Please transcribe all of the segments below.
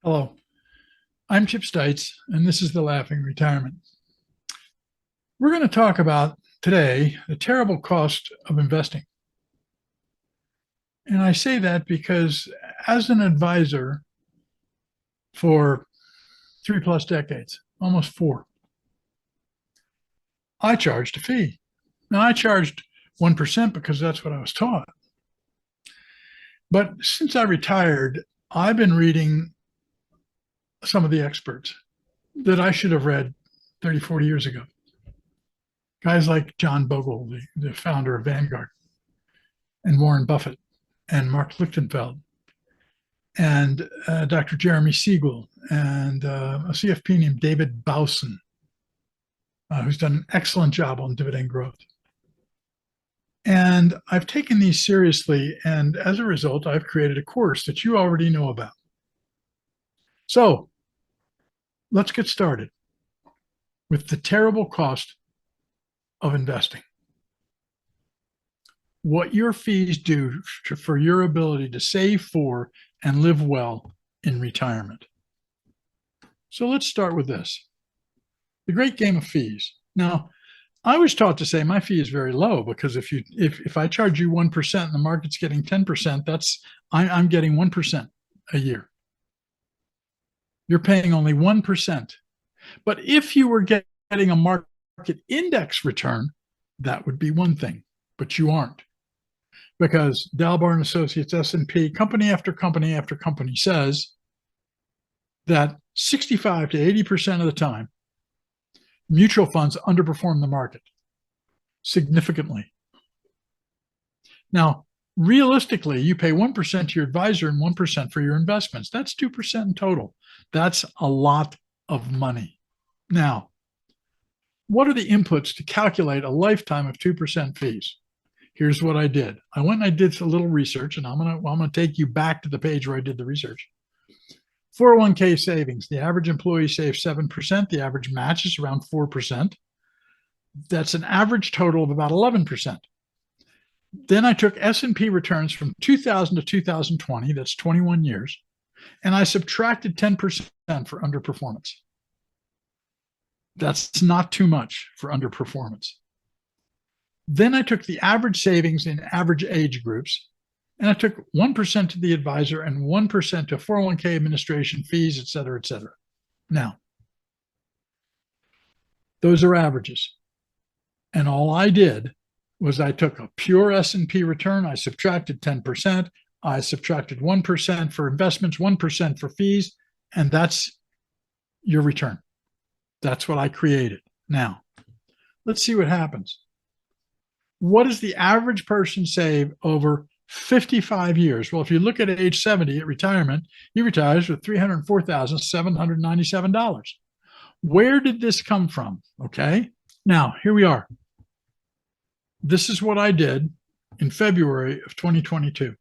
Hello, I'm Chip Stites, and this is The Laughing Retirement. We're going to talk about today the terrible cost of investing. And I say that because as an advisor for 3+ decades, almost 4, I charged a fee. Now, I charged 1% because that's what I was taught. But since I retired, I've been reading some of the experts that I should have read 30, 40 years ago. Guys like John Bogle, the founder of Vanguard, and Warren Buffett, and Mark Lichtenfeld, and Dr. Jeremy Siegel, and a CFP named David Bowson, who's done an excellent job on dividend growth. And I've taken these seriously, and as a result, I've created a course that you already know about. So let's get started with the terrible cost of investing. What your fees do for your ability to save for and live well in retirement. So let's start with this. The great game of fees. Now, I was taught to say my fee is very low because if I charge you 1% and the market's getting 10%, I'm getting 1% a year. You're paying only 1%. But if you were getting a market index return, that would be one thing, but you aren't. Because Dalbar & Associates, S&P, company after company after company says that 65 to 80% of the time, mutual funds underperform the market significantly. Now, realistically, you pay 1% to your advisor and 1% for your investments. That's 2% in total. That's a lot of money. Now, what are the inputs to calculate a lifetime of 2% fees? Here's what I did. I went and I did a little research, and I'm gonna take you back to the page where I did the research. 401k savings. The average employee saves 7%. The average match is around 4%. That's an average total of about 11%. Then I took S&P returns from 2000 to 2020. That's 21 years. And I subtracted 10% for underperformance. That's not too much for underperformance. Then I took the average savings in average age groups, and I took 1% to the advisor and 1% to 401k administration fees, et cetera, et cetera. Now, those are averages. And all I did was I took a pure S&P return, I subtracted 10%, I subtracted 1% for investments, 1% for fees, and that's your return. That's what I created. Now, let's see what happens. What does the average person save over 55 years? Well, if you look at age 70 at retirement, he retires with $304,797. Where did this come from? Okay. Now, here we are. This is what I did in February of 2022.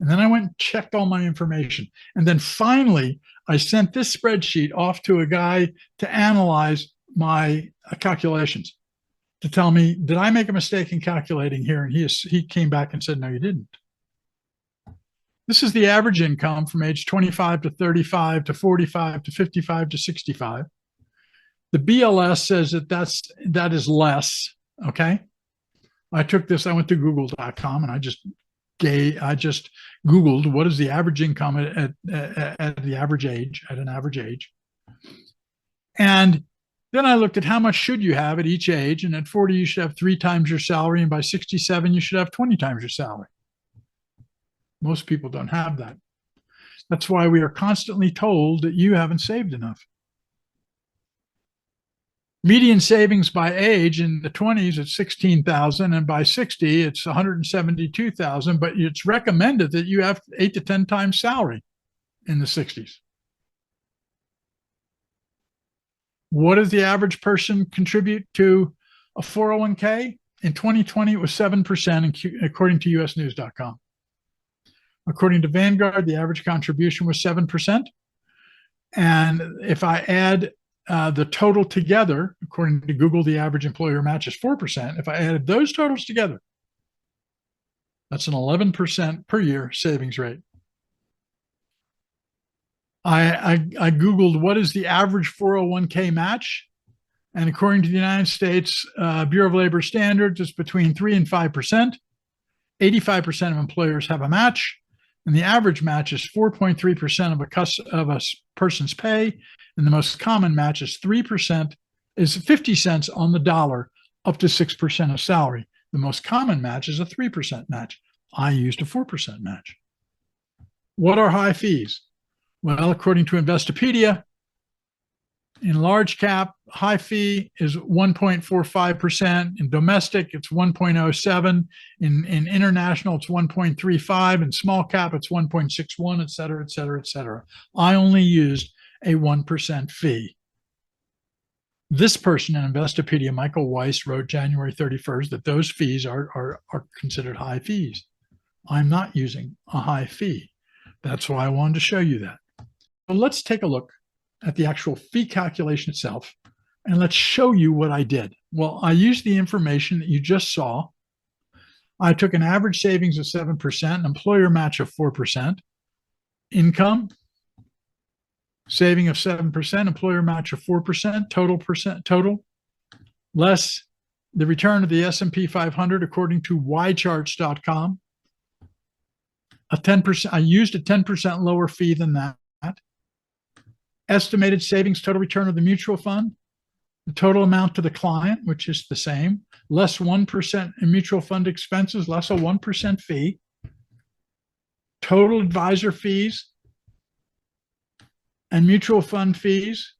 And then I went and checked all my information. And then finally, I sent this spreadsheet off to a guy to analyze my calculations, to tell me, did I make a mistake in calculating here? And he came back and said, no, you didn't. This is the average income from age 25 to 35 to 45 to 55 to 65. The BLS says that is less. Okay. I took this, I went to google.com and I just Googled what is the average income at the average age, at an average age. And then I looked at how much should you have at each age. And at 40, you should have 3 times your salary. And by 67, you should have 20 times your salary. Most people don't have that. That's why we are constantly told that you haven't saved enough. Median savings by age in the 20s, it's 16,000. And by 60, it's 172,000. But it's recommended that you have 8 to 10 times salary in the 60s. What does the average person contribute to a 401k? In 2020, it was 7%, according to usnews.com. According to Vanguard, the average contribution was 7%. And if I add the total together, according to Google, the average employer match is 4%. If I added those totals together, that's an 11% per year savings rate. I Googled what is the average 401k match. And according to the United States Bureau of Labor Standards, it's between 3 and 5%. 85% of employers have a match, and the average match is 4.3% of a person's pay, and the most common match is 3%, is 50 cents on the dollar, up to 6% of salary. The most common match is a 3% match. I used a 4% match. What are high fees? Well, according to Investopedia, in large cap, high fee is 1.45%. In domestic, it's 1.07. In international, it's 1.35. In small cap, it's 1.61, et cetera, et cetera, et cetera. I only used a 1% fee. This person in Investopedia, Michael Weiss, wrote January 31st that those fees are considered high fees. I'm not using a high fee. That's why I wanted to show you that. So let's take a look at the actual fee calculation itself, and let's show you what I did. Well, I used the information that you just saw. I took an average savings of 7%, an employer match of 4%, income, saving of 7%, employer match of 4%, total, less the return of the S&P 500 according to ycharts.com. A 10%, I used a 10% lower fee than that. Estimated savings total return of the mutual fund, the total amount to the client, which is the same, less 1% in mutual fund expenses, less a 1% fee, total advisor fees and mutual fund fees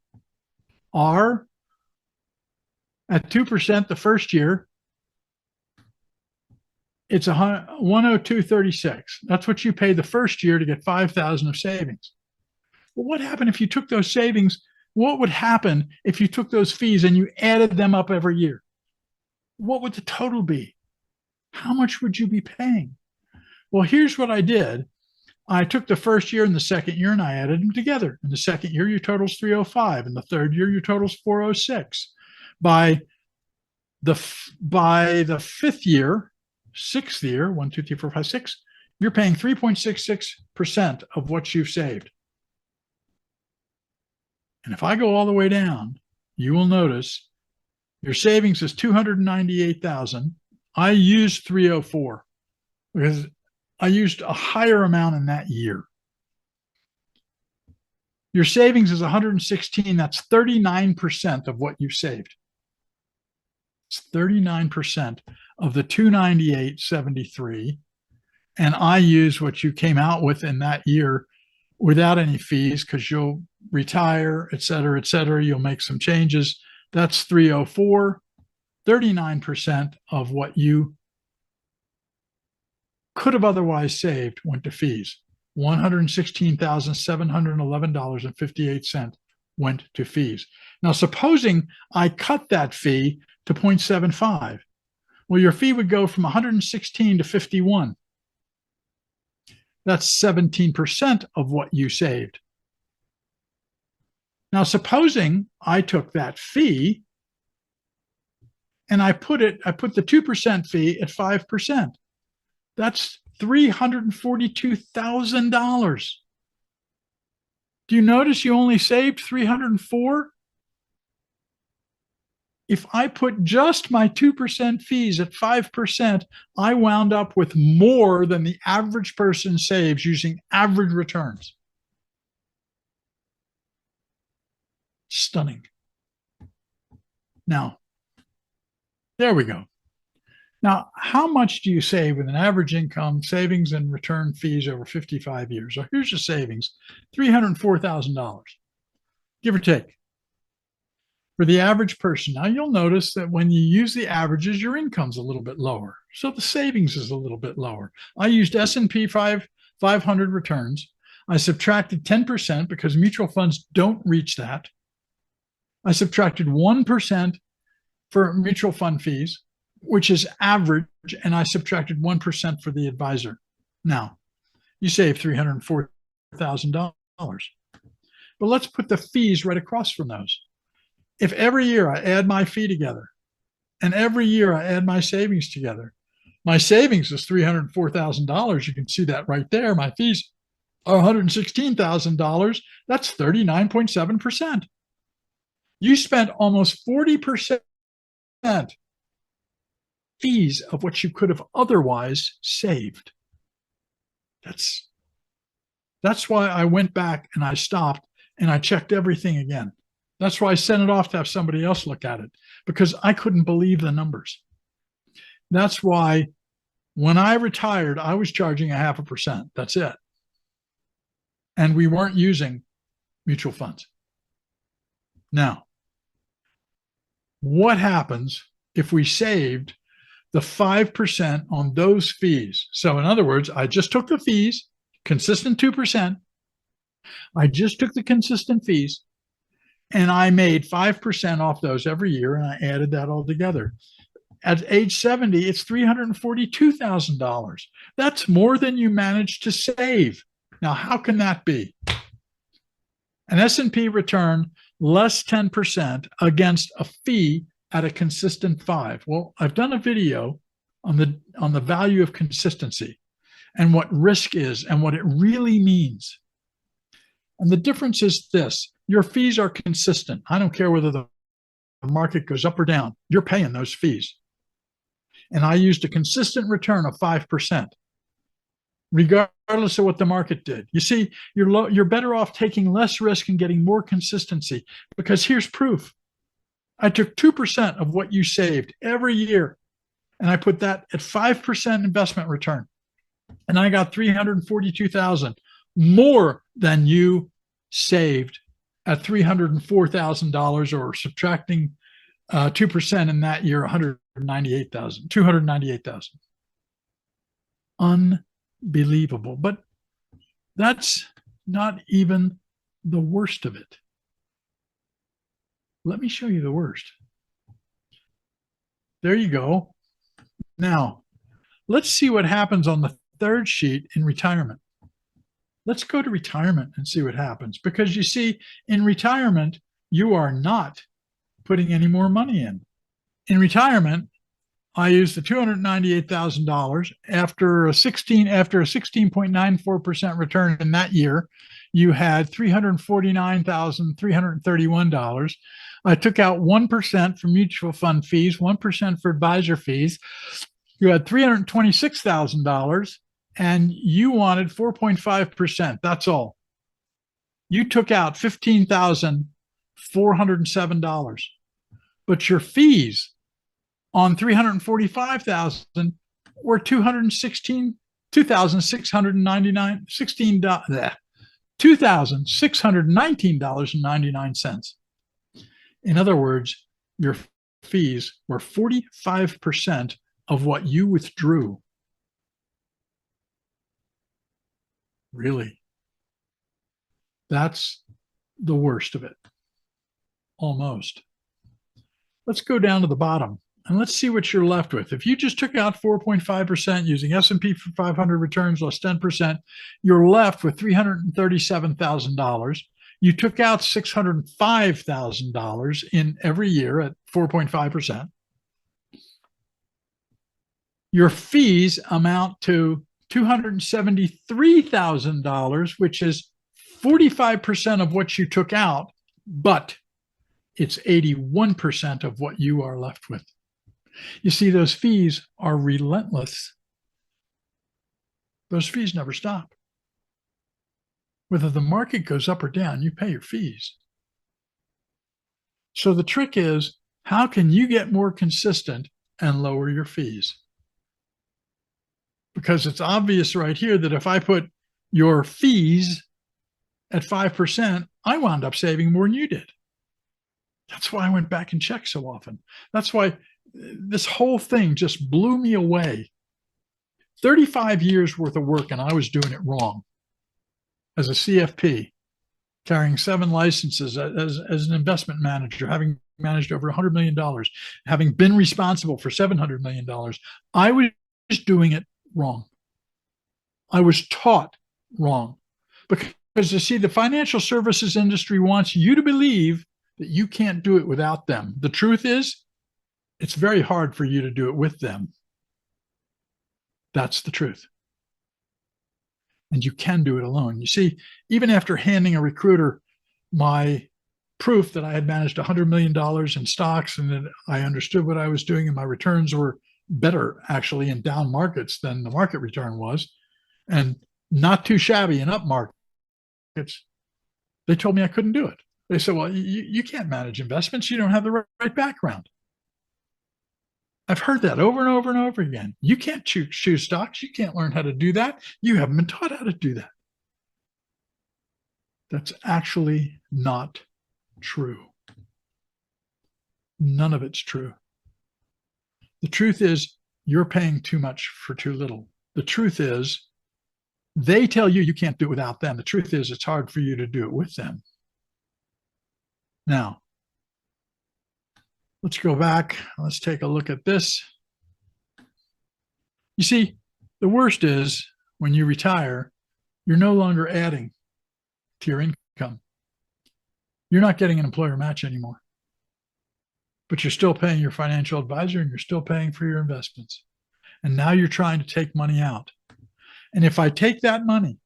are at 2% the first year. It's 102.36. That's what you pay the first year to get 5,000 of savings. Well, what happened if you took those savings? What would happen if you took those fees and you added them up every year? What would the total be? How much would you be paying? Well, here's what I did. I took the first year and the second year and I added them together. In the second year, your total's 305. In the third year, your total's 406. By the fifth year, sixth year, 1, 2, 3, 4, 5, 6, you're paying 3.66% of what you've saved. And if I go all the way down, you will notice your savings is 298,000. I used 304 because I used a higher amount in that year. Your savings is 116. That's 39% of what you saved. It's 39% of the 298.73. And I use what you came out with in that year without any fees because you'll retire, et cetera, et cetera. You'll make some changes. That's 304. 39% of what you could have otherwise saved went to fees. $116,711.58 went to fees. Now, supposing I cut that fee to 0.75, well, your fee would go from 116 to 51. That's 17% of what you saved. Now, supposing I took that fee and I put the 2% fee at 5%. That's $342,000. Do you notice you only saved 304? If I put just my 2% fees at 5%, I wound up with more than the average person saves using average returns. Stunning. Now, there we go. Now, how much do you save with an average income, savings, and return fees over 55 years? So here's your savings, $304,000, give or take. For the average person, now you'll notice that when you use the averages, your income's a little bit lower. So the savings is a little bit lower. I used S&P 500 returns. I subtracted 10% because mutual funds don't reach that. I subtracted 1% for mutual fund fees, which is average, and I subtracted 1% for the advisor. Now, you save $304,000. But let's put the fees right across from those. If every year I add my fee together, and every year I add my savings together, my savings is $304,000. You can see that right there. My fees or $116,000, that's 39.7%. You spent almost 40% fees of what you could have otherwise saved. That's why I went back and I stopped and I checked everything again. That's why I sent it off to have somebody else look at it, because I couldn't believe the numbers. That's why when I retired, I was charging 0.5%. That's it. And we weren't using mutual funds. Now, what happens if we saved the 5% on those fees? So in other words, I just took the fees, consistent 2%. I just took the consistent fees and I made 5% off those every year, and I added that all together. At age 70, it's $342,000. That's more than you managed to save. Now, how can that be? An S&P return less 10% against a fee at a consistent 5. Well, I've done a video on the value of consistency and what risk is and what it really means. And the difference is this: your fees are consistent. I don't care whether the market goes up or down, you're paying those fees. And I used a consistent return of 5%, regardless of what the market did. You see, you're better off taking less risk and getting more consistency, because here's proof. I took 2% of what you saved every year, and I put that at 5% investment return. And I got $342,000 more than you saved at $304,000, or subtracting 2% in that year, $298,000. Unbelievable. But that's not even the worst of it. Let me show you the worst. There you go. Now, let's see what happens on the third sheet in retirement. Let's go to retirement and see what happens. Because you see, in retirement, you are not putting any more money in. In retirement, I used the $298,000 after a 16.94% return in that year. You had $349,331. I took out 1% for mutual fund fees, 1% for advisor fees. You had $326,000, and you wanted 4.5%. That's all. You took out $15,407, but your fees on $345,000 were $219.99. In other words, your fees were 45% of what you withdrew. Really? That's the worst of it. Almost. Let's go down to the bottom and let's see what you're left with. If you just took out 4.5% using S&P 500 returns less 10%, you're left with $337,000. You took out $605,000 in every year at 4.5%. Your fees amount to $273,000, which is 45% of what you took out, but it's 81% of what you are left with. You see, those fees are relentless. Those fees never stop. Whether the market goes up or down, you pay your fees. So the trick is, how can you get more consistent and lower your fees? Because it's obvious right here that if I put your fees at 5%, I wound up saving more than you did. That's why I went back and checked so often. That's why this whole thing just blew me away. 35 years worth of work, and I was doing it wrong. As a CFP, carrying 7 licenses, as an investment manager, having managed over $100 million, having been responsible for $700 million, I was doing it wrong. I was taught wrong. Because you see, the financial services industry wants you to believe that you can't do it without them. The truth is, it's very hard for you to do it with them. That's the truth. and you can do it alone. You see, even after handing a recruiter my proof that I had managed $100 million in stocks and that I understood what I was doing and my returns were better actually in down markets than the market return was, and not too shabby in up markets, they told me I couldn't do it. They said, well, you can't manage investments. You don't have the right background. I've heard that over and over and over again. You can't choose stocks. You can't learn how to do that. You haven't been taught how to do that. That's actually not true. None of it's true. The truth is, you're paying too much for too little. The truth is, they tell you you can't do it without them. The truth is, it's hard for you to do it with them. Now, let's go back. Let's take a look at this. You see, the worst is when you retire, you're no longer adding to your income. You're not getting an employer match anymore, but you're still paying your financial advisor and you're still paying for your investments. And now you're trying to take money out. And if I take that money,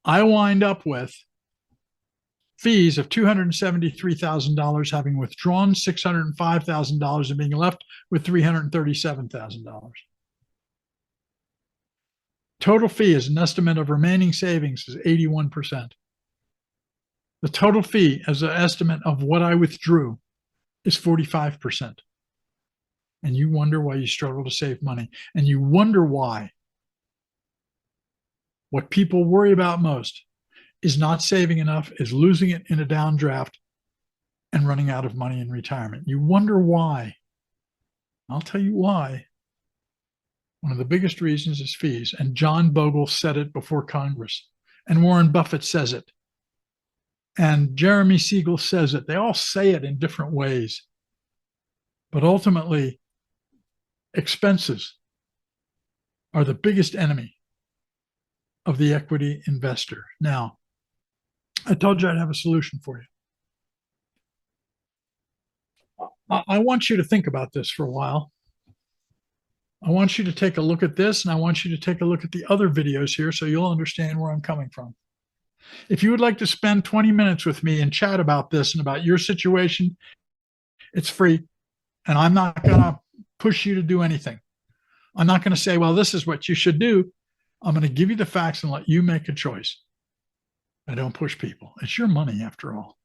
I wind up with fees of $273,000, having withdrawn $605,000 and being left with $337,000. Total fee as an estimate of remaining savings is 81%. The total fee as an estimate of what I withdrew is 45%. And you wonder why you struggle to save money. And you wonder why what people worry about most is not saving enough, is losing it in a downdraft and running out of money in retirement. You wonder why. I'll tell you why. One of the biggest reasons is fees. And John Bogle said it before Congress. And Warren Buffett says it. And Jeremy Siegel says it. They all say it in different ways. But ultimately, expenses are the biggest enemy of the equity investor. Now, I told you I'd have a solution for you. I want you to think about this for a while. I want you to take a look at this, and I want you to take a look at the other videos here so you'll understand where I'm coming from. If you would like to spend 20 minutes with me and chat about this and about your situation, it's free, and I'm not going to push you to do anything. I'm not going to say, well, this is what you should do. I'm going to give you the facts and let you make a choice. I don't push people. It's your money after all.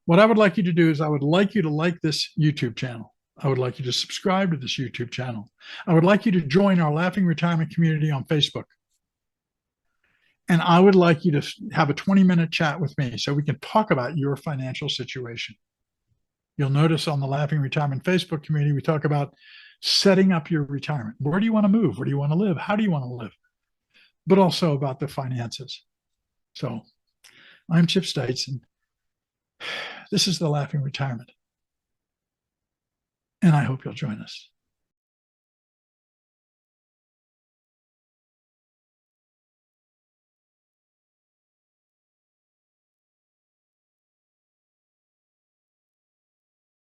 What I would like you to do is I would like you to like this YouTube channel. I would like you to subscribe to this YouTube channel. I would like you to join our Laughing Retirement community on Facebook. And I would like you to have a 20-minute chat with me so we can talk about your financial situation. You'll notice on the Laughing Retirement Facebook community, we talk about setting up your retirement. Where do you want to move? Where do you want to live? How do you want to live? But also about the finances. So I'm Chip Stites, and this is the Laughing Retirement. And I hope you'll join us.